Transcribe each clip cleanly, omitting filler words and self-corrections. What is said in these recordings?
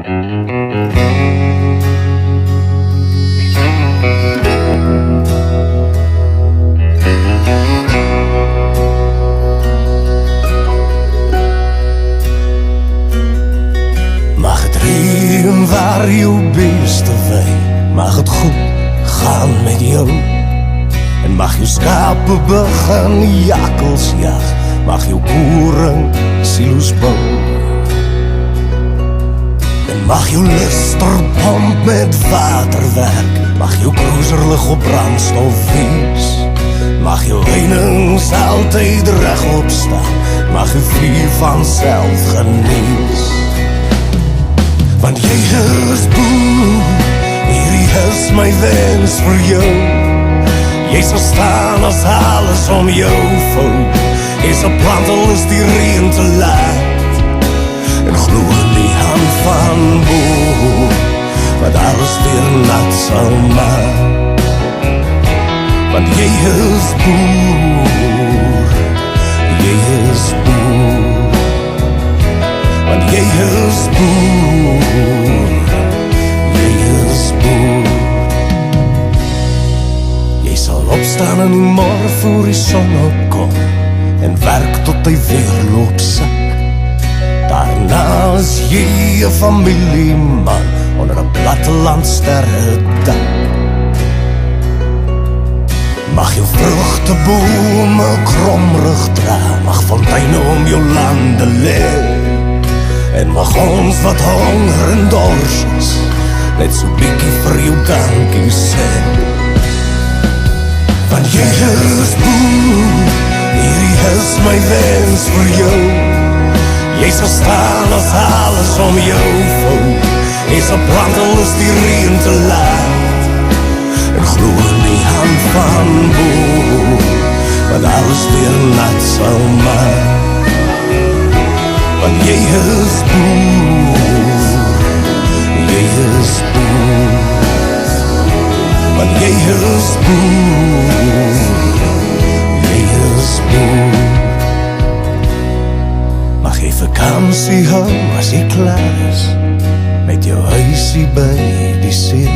Mag het reën waar jou beeste wei, mag het goed gaan met jou. En mag jou skape begin jakkels jag, mag jou koring silo's bou. En mag jou lusterpomp met water werk, mag jou cruiserlig op brandstof wees. Mag jou heininge altyd regop staan, mag jou vuur vanself genees. Want jy is boer, hierdie is my wens vir jou. Jy sal staan as alles om jou vou. Jy sal plant al is die reën te laat, en glo in die hand van bo, wat alles weer nat sal maak. Want jy is boer, jy is boer. Want jy is boer, jy is boer. Jy sal opstaan in die môre voor die son opkom, en werk tot hy weer loop sak. Daarna is jy 'n familieman onder 'n plattelandsterre dak. Mag jou vrugtebome kromrig dra, mag fonteine om jou lande lê, en mag ons wat honger en dors is, net so bietjie vir jou dankie sê. Want jy is boer, hierdie is my wens vir jou. Jy sal staan as alles om jou vou. Jy sal plant al is die reën te laat, en glo in die hand van bo, wat alles weer nat sal maak. Want jy is boer, jy is boer. Want jy is boer, jy is boer. Mag jy vakansie hou as jy klaar is, met jou huisie by die see,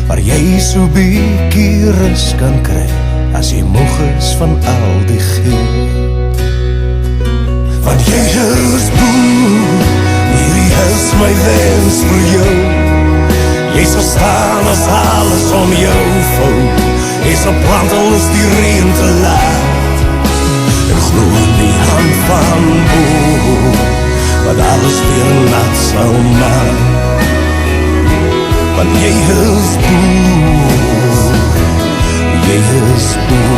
waar jy so bietjie rus kan kry, as jy moeg is van al die geel. Want jy is boer, hierdie is my wens vir jou. Jy sal staan as alles om jou vou. Jy sal plant al is die reën te laat, en glo in die hand van bo, wat alles weer nat sal maak. Want jy is boer, jy is boer.